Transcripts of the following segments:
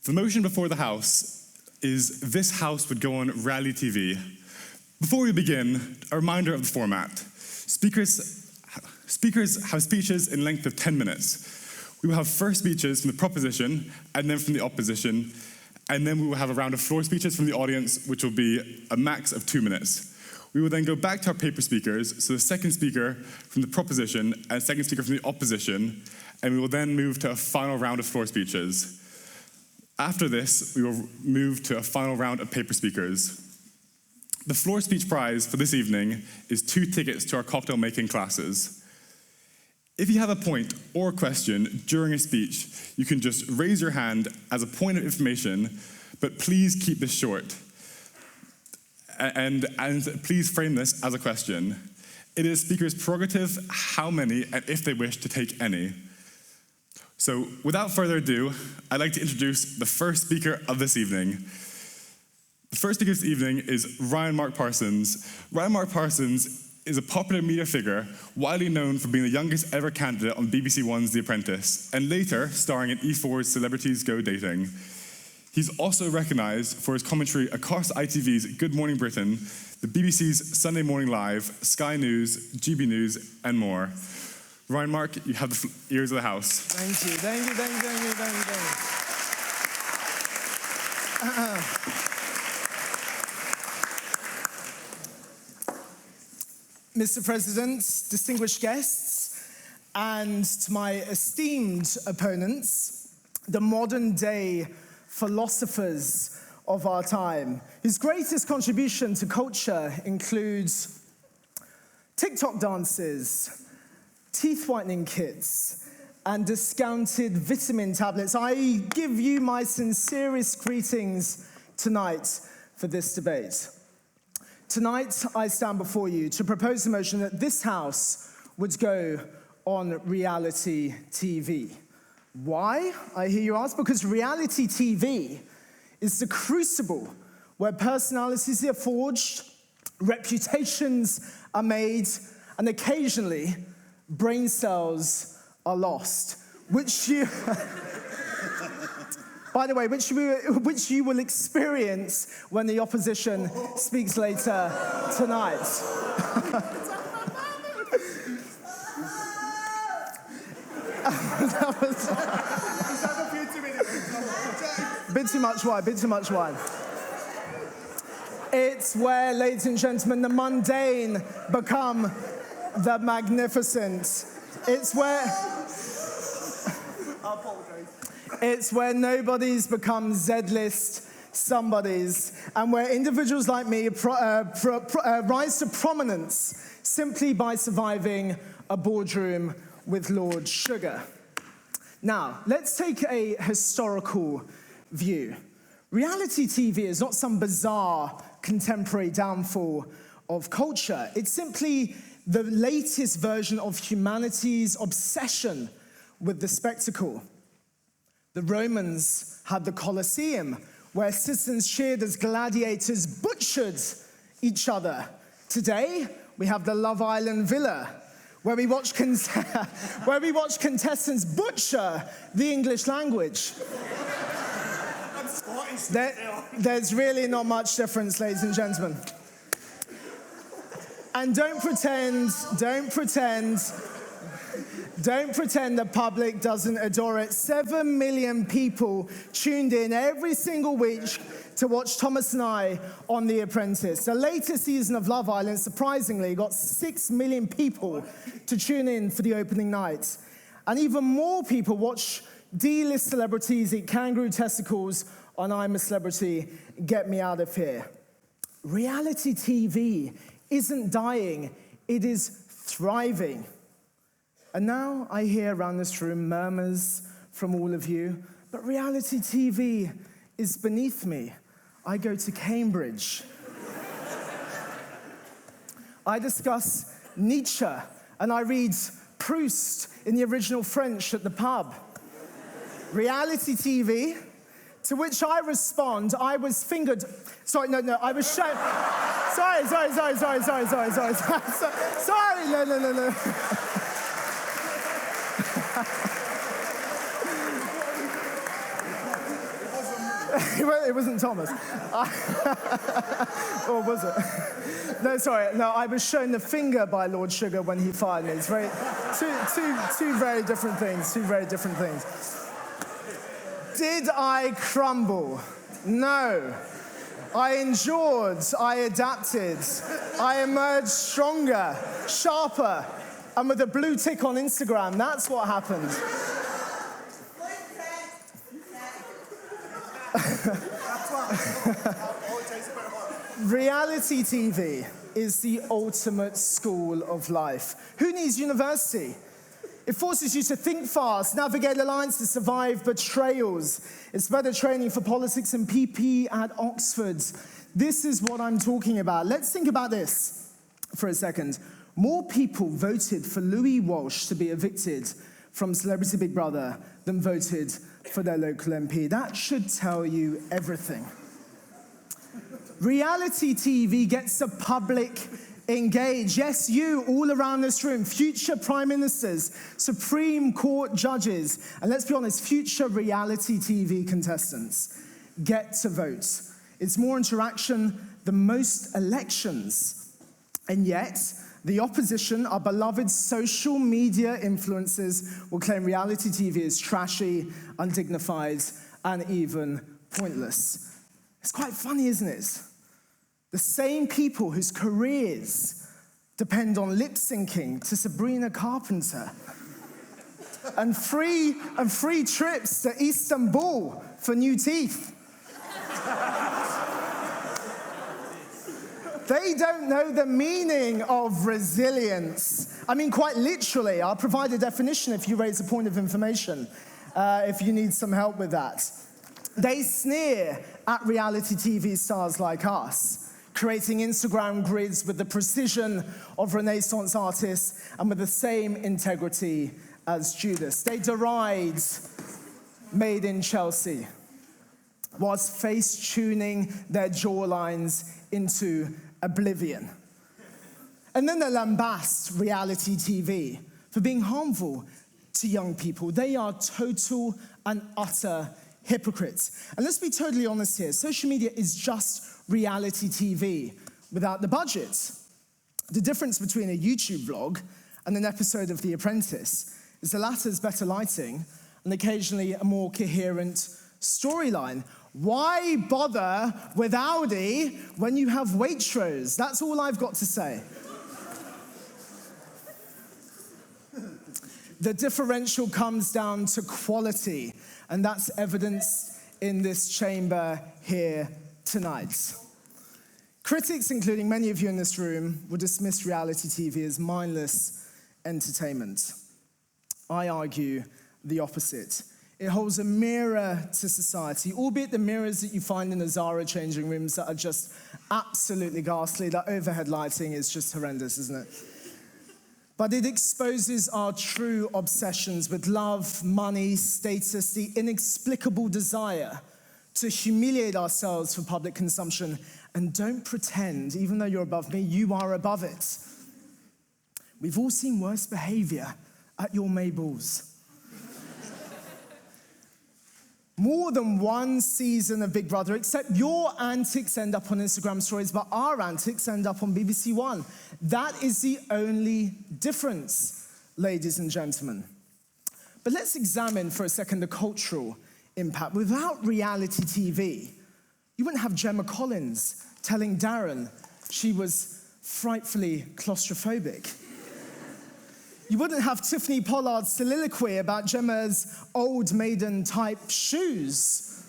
The motion before the House is this House would go on reality TV. Before we begin, a reminder of the format. Speakers have speeches in length of 10 minutes. We will have first speeches from the proposition and then from the opposition, and then we will have a round of floor speeches from the audience, which will be a max of 2 minutes. We will then go back to our paper speakers, so the second speaker from the proposition and second speaker from the opposition, and we will then move to a final round of floor speeches. After this, we will move to a final round of paper speakers. The floor speech prize for this evening is 2 tickets to our cocktail making classes. If you have a point or a question during a speech, you can just raise your hand as a point of information, but please keep this short. And please frame this as a question. It is speakers' prerogative how many and if they wish to take any. So without further ado, I'd like to introduce the first speaker of this evening. The first speaker this evening is Ryan Mark Parsons. Ryan Mark Parsons is a popular media figure, widely known for being the youngest ever candidate on BBC One's The Apprentice, and later starring in E4's Celebrities Go Dating. He's also recognised for his commentary across ITV's Good Morning Britain, the BBC's Sunday Morning Live, Sky News, GB News, and more. Ryan Mark, you have the ears of the House. Thank you. Mr. President, distinguished guests, and to my esteemed opponents, the modern day philosophers of our time, whose greatest contribution to culture includes TikTok dances, teeth whitening kits, and discounted vitamin tablets. I give you my sincerest greetings tonight for this debate. Tonight, I stand before you to propose the motion that this House would go on reality TV. Why, I hear you ask? Because reality TV is the crucible where personalities are forged, reputations are made, and occasionally brain cells are lost, which you, by the way, which you will experience when the opposition speaks later tonight. That was bit too much wine. It's where, ladies and gentlemen, the mundane become the magnificent. It's where nobodies become Z-list somebodies, and where individuals like me rise to prominence simply by surviving a boardroom with Lord Sugar. Now, let's take a historical view. Reality TV is not some bizarre contemporary downfall of culture. It's simply the latest version of humanity's obsession with the spectacle. The Romans had the Colosseum, where citizens cheered as gladiators butchered each other. Today, we have the Love Island Villa, where we watch contestants butcher the English language. There's really not much difference, ladies and gentlemen. And don't pretend the public doesn't adore it. 7 million people tuned in every single week to watch Thomas and I on The Apprentice. The latest season of Love Island, surprisingly, got 6 million people to tune in for the opening night. And even more people watch D-list celebrities eat kangaroo testicles on I'm a Celebrity, Get Me Out of Here. Reality TV isn't dying, it is thriving. And now I hear around this room murmurs from all of you, but reality TV is beneath me. I go to Cambridge. I discuss Nietzsche, and I read Proust in the original French at the pub. Reality TV, to which I respond, I was fingered. Sorry, no, I was shown. Sorry, no. It wasn't Thomas. Or was it? No, sorry. No, I was shown the finger by Lord Sugar when he fired me. It's very, two very different things. Two very different things. Did I crumble? No. I endured. I adapted. I emerged stronger, sharper, and with a blue tick on Instagram. That's what happened. Reality TV is the ultimate school of life. Who needs university? It forces you to think fast, navigate alliances, survive betrayals. It's better training for politics and PP at Oxford. This is what I'm talking about. Let's think about this for a second. More people voted for Louis Walsh to be evicted from Celebrity Big Brother than voted for their local MP. That should tell you everything. Reality TV gets the public engaged. Yes, you all around this room, future prime ministers, Supreme Court judges, and let's be honest, future reality TV contestants get to vote. It's more interaction than most elections. And yet, the opposition, our beloved social media influencers, will claim reality TV is trashy, undignified, and even pointless. It's quite funny, isn't it? The same people whose careers depend on lip syncing to Sabrina Carpenter and free trips to Istanbul for new teeth. They don't know the meaning of resilience. I mean, quite literally. I'll provide a definition if you raise a point of information, if you need some help with that. They sneer at reality TV stars like us, creating Instagram grids with the precision of Renaissance artists and with the same integrity as Judas. They deride Made in Chelsea, whilst face-tuning their jawlines into oblivion. And then they lambast reality TV for being harmful to young people. They are total and utter hypocrites. And let's be totally honest here, social media is just reality TV without the budget. The difference between a YouTube vlog and an episode of The Apprentice is the latter's better lighting and occasionally a more coherent storyline. Why bother with Audi when you have Waitrose? That's all I've got to say. The differential comes down to quality, and that's evidenced in this chamber here tonight. Critics, including many of you in this room, will dismiss reality TV as mindless entertainment. I argue the opposite. It holds a mirror to society, albeit the mirrors that you find in the Zara changing rooms that are just absolutely ghastly. That overhead lighting is just horrendous, isn't it? But it exposes our true obsessions with love, money, status, the inexplicable desire to humiliate ourselves for public consumption. And don't pretend, even though you're above me, you are above it. We've all seen worse behavior at your Mabels. More than one season of Big Brother, except your antics end up on Instagram stories, but our antics end up on BBC One. That is the only difference, ladies and gentlemen. But let's examine for a second the cultural impact. Without reality TV, you wouldn't have Gemma Collins telling Darren she was frightfully claustrophobic. You wouldn't have Tiffany Pollard's soliloquy about Gemma's old maiden-type shoes.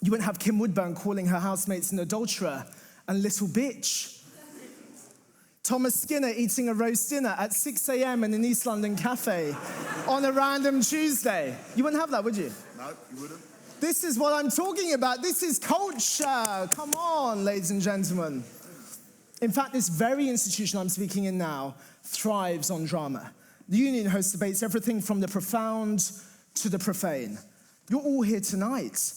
You wouldn't have Kim Woodburn calling her housemates an adulterer and little bitch. Thomas Skinner eating a roast dinner at 6 a.m. in an East London cafe on a random Tuesday. You wouldn't have that, would you? No, you wouldn't. This is what I'm talking about. This is culture. Come on, ladies and gentlemen. In fact, this very institution I'm speaking in now thrives on drama. The union hosts debates everything from the profound to the profane. You're all here tonight.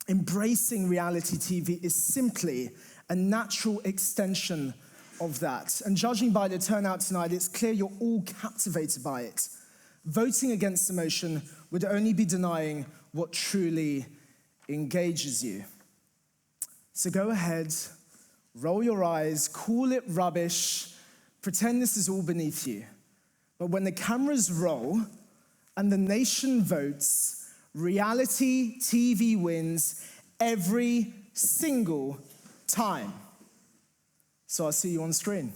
Embracing reality TV is simply a natural extension of that. And judging by the turnout tonight, it's clear you're all captivated by it. Voting against the motion would only be denying what truly engages you. So go ahead, roll your eyes, call it rubbish, pretend this is all beneath you. But when the cameras roll and the nation votes, reality TV wins every single time. So I'll see you on screen.